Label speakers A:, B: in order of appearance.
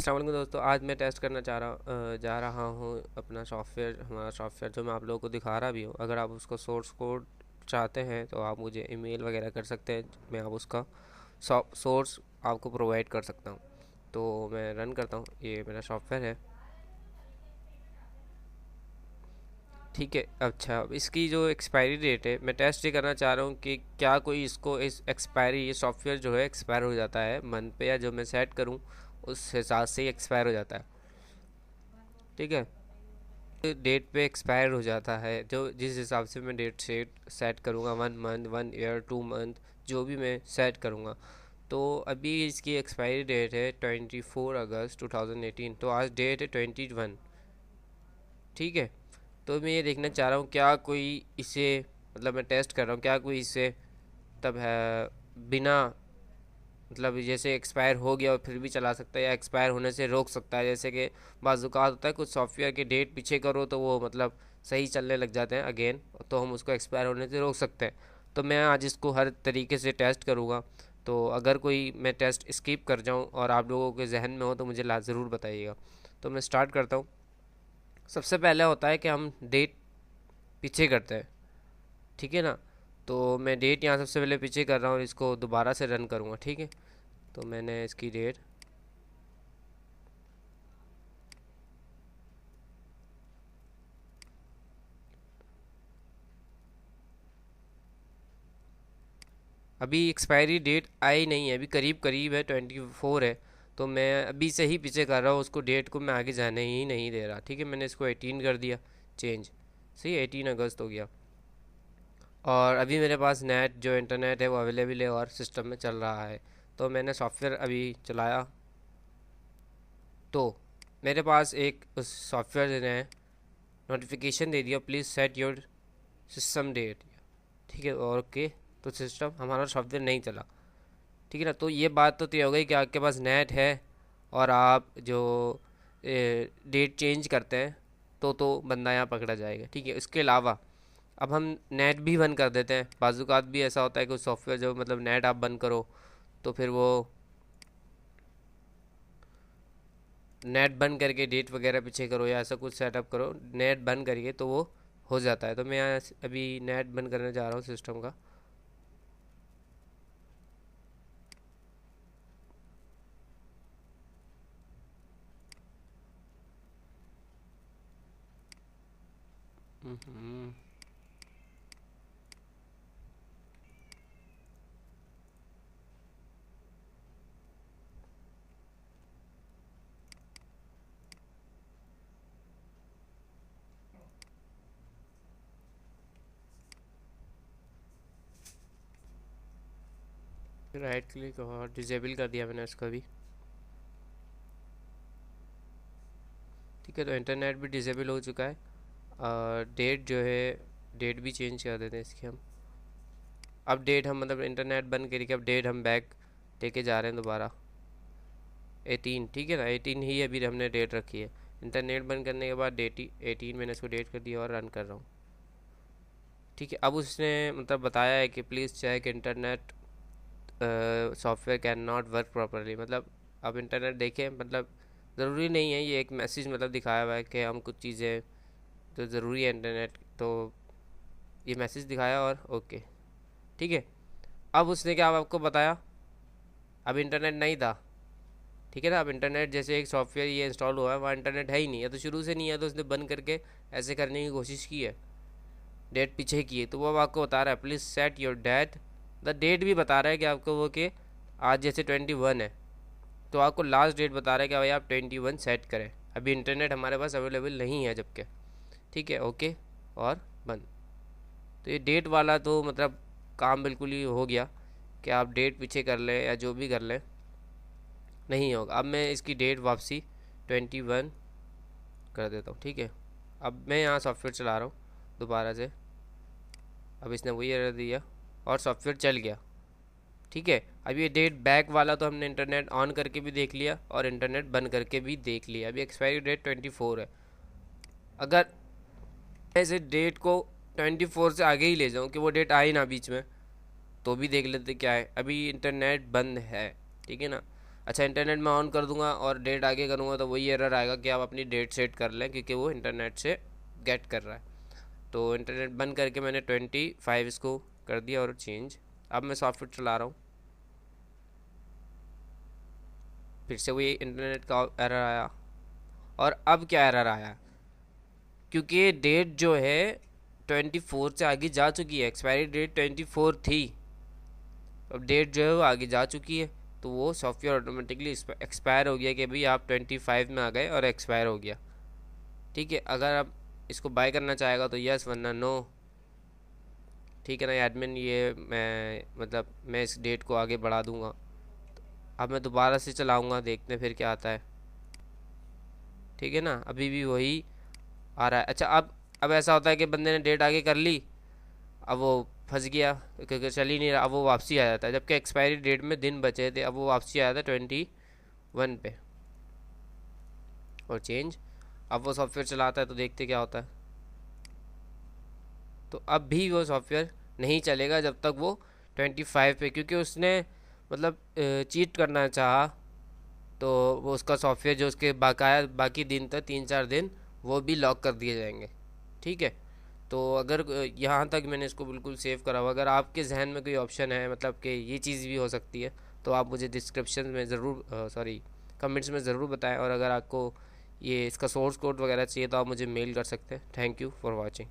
A: अस्सलाम वालेकुम दोस्तों। आज मैं टेस्ट करना जा रहा हूँ अपना सॉफ्टवेयर, हमारा सॉफ्टवेयर जो मैं आप लोगों को दिखा रहा भी हूँ। अगर आप उसको सोर्स कोड चाहते हैं तो आप मुझे ईमेल वगैरह कर सकते हैं, मैं आप उसका सोर्स आपको प्रोवाइड कर सकता हूँ। तो मैं रन करता हूँ, ये मेरा सॉफ्टवेयर है। ठीक है। अच्छा, अब इसकी जो एक्सपायरी डेट है, मैं टेस्ट ये करना चाह रहा हूँ कि क्या कोई इसको इस एक्सपायरी, ये सॉफ्टवेयर जो है एक्सपायर हो जाता है मंथ पे, या जो मैं सेट करूँ उस हिसाब से ही एक्सपायर हो जाता है। ठीक है, डेट पे एक्सपायर हो जाता है जो जिस हिसाब से मैं डेट सेट करूँगा, 1 मंथ, 1 ईयर, 2 मंथ, जो भी मैं सेट करूँगा। तो अभी इसकी एक्सपायरी डेट है 24 अगस्त 2018, तो आज डेट है 21। ठीक है, तो मैं ये देखना चाह रहा हूँ क्या कोई इसे, मतलब मैं टेस्ट कर रहा हूँ क्या कोई इसे तब है बिना, मतलब जैसे एक्सपायर हो गया और फिर भी चला सकता है, या एक्सपायर होने से रोक सकता है। जैसे कि बाज़ात होता है कुछ सॉफ्टवेयर के डेट पीछे करो तो वो मतलब सही चलने लग जाते हैं अगेन, तो हम उसको एक्सपायर होने से रोक सकते हैं। तो मैं आज इसको हर तरीके से टेस्ट करूँगा। तो अगर कोई मैं टेस्ट स्किप कर जाऊँ और आप लोगों के जहन में हो तो मुझे ज़रूर बताइएगा। तो मैं स्टार्ट करता हूँ। सबसे पहले होता है कि हम डेट पीछे करते हैं। ठीक है ना। तो मैं डेट यहाँ सबसे पहले पीछे कर रहा हूँ और इसको दोबारा से रन करूँगा। ठीक है, तो मैंने इसकी डेट, अभी एक्सपायरी डेट आई नहीं है, अभी करीब करीब है, 24 है। तो मैं अभी से ही पीछे कर रहा हूँ, उसको डेट को मैं आगे जाने ही नहीं दे रहा। ठीक है, मैंने इसको 18 कर दिया चेंज। सही, 18 अगस्त हो गया। और अभी मेरे पास नेट जो इंटरनेट है वो अवेलेबल है और सिस्टम में चल रहा है। तो मैंने सॉफ्टवेयर अभी चलाया, तो मेरे पास एक उस सॉफ्टवेयर ने नोटिफिकेशन दे दिया, please set your system date. ठीक है, और ओके, तो सिस्टम हमारा सॉफ्टवेयर नहीं चला। ठीक है ना। तो ये बात तो तय हो गई कि आपके पास नेट है और आप जो डेट चेंज करते हैं तो बंदा यहाँ पकड़ा जाएगा। ठीक है, इसके अलावा अब हम नेट भी बंद कर देते हैं। बाज़ात भी ऐसा होता है कि सॉफ्टवेयर जो मतलब नेट आप बंद करो तो फिर वो नेट बंद करके डेट वगैरह पीछे करो या ऐसा कुछ सेटअप करो, नेट बंद करिए तो वो हो जाता है। तो मैं यहाँ अभी नेट बंद करने जा रहा हूँ सिस्टम का। हम्म, राइट क्लिक और डिजेबल कर दिया मैंने इसका भी। ठीक है, तो इंटरनेट भी डिजेबल हो चुका है। और डेट जो है, डेट भी चेंज कर देते हैं इसकी हम। अब डेट हम मतलब इंटरनेट बंद करके अब डेट हम बैक लेके जा रहे हैं दोबारा 18। ठीक है ना, 18 ही अभी हमने डेट रखी है। इंटरनेट बंद करने के बाद डेट ही 18 मैंने इसको डेट कर दिया और रन कर रहा हूँ। ठीक है, अब उसने मतलब बताया है कि please check internet software can not work properly. मतलब अब इंटरनेट देखें, मतलब ज़रूरी नहीं है, ये एक मैसेज मतलब दिखाया हुआ है कि हम कुछ चीज़ें तो ज़रूरी है इंटरनेट, तो ये मैसेज दिखाया और ओके। ठीक है, अब उसने क्या आपको बताया, अब इंटरनेट नहीं था। ठीक है ना, अब इंटरनेट जैसे एक सॉफ्टवेयर ये इंस्टॉल हुआ है, वहाँ इंटरनेट है ही नहीं, या तो शुरू से नहीं है तो उसने बंद करके ऐसे करने की कोशिश की है, डेट पीछे की है। तो वो अब आपको बता रहा है please set your date, the date भी बता रहा है कि आपको वो कि आज जैसे 21 है तो आपको लास्ट डेट बता रहा है कि भाई आप 21 सेट करें। अभी इंटरनेट हमारे पास अवेलेबल नहीं है जबकि। ठीक है, ओके और बंद। तो ये डेट वाला तो मतलब काम बिल्कुल ही हो गया कि आप डेट पीछे कर लें या जो भी कर लें, नहीं होगा। अब मैं इसकी डेट वापसी 21 कर देता हूँ। ठीक है, अब मैं यहाँ सॉफ्टवेयर चला रहा हूँ दोबारा से। अब इसने वही एरर दिया और सॉफ्टवेयर चल गया। ठीक है, अब ये डेट बैक वाला तो हमने इंटरनेट ऑन करके भी देख लिया और इंटरनेट बंद करके भी देख लिया। अभी एक्सपायरी डेट 24 है। अगर ऐसे डेट को 24 से आगे ही ले जाऊँ कि वो डेट आई ना बीच में, तो भी देख लेते क्या है। अभी इंटरनेट बंद है। ठीक है ना, अच्छा, इंटरनेट मैं ऑन कर दूंगा और डेट आगे करूँगा तो वही एरर आएगा कि आप अपनी डेट सेट कर लें, क्योंकि वो इंटरनेट से गेट कर रहा है। तो इंटरनेट बंद करके मैंने 25 इसको कर दिया और चेंज। अब मैं सॉफ्टवेयर चला रहा हूँ, फिर से वही इंटरनेट का एरर आया। और अब क्या एरर आया, क्योंकि डेट जो है 24 से आगे जा चुकी है, एक्सपायरी डेट 24 थी, अब डेट जो है वो आगे जा चुकी है, तो वो सॉफ्टवेयर ऑटोमेटिकली एक्सपायर हो गया कि भाई आप 25 में आ गए और एक्सपायर हो गया। ठीक है, अगर आप इसको बाय करना चाहेगा तो यस, वरना नो। ठीक है ना एडमिन, ये मैं मतलब मैं इस डेट को आगे बढ़ा दूंगा। अब मैं दोबारा से चलाऊंगा, देखते हैं फिर क्या आता है। ठीक है ना, अभी भी वही आ रहा है। अच्छा, अब ऐसा होता है कि बंदे ने डेट आगे कर ली, अब वो फंस गया क्योंकि चल ही नहीं रहा, अब वो वापसी आ जाता है, जबकि एक्सपायरी डेट में दिन बचे थे, अब वो वापसी आया था 21 पे और चेंज। अब वो सॉफ्टवेयर चलाता है तो देखते क्या होता है। तो अब भी वो सॉफ्टवेयर नहीं चलेगा जब तक वो 25 पे, क्योंकि उसने मतलब चीट करना चाहा, तो वो उसका सॉफ्टवेयर जो उसके बकाया बाकी दिन था 3-4 दिन, वो भी लॉक कर दिए जाएंगे। ठीक है, तो अगर यहाँ तक मैंने इसको बिल्कुल सेव करा हुआ, अगर आपके जहन में कोई ऑप्शन है मतलब कि ये चीज़ भी हो सकती है, तो आप मुझे डिस्क्रिप्शन में ज़रूर सॉरी कमेंट्स में ज़रूर बताएं। और अगर आपको ये इसका सोर्स कोड वगैरह चाहिए तो आप मुझे मेल कर सकते हैं। Thank you for watching.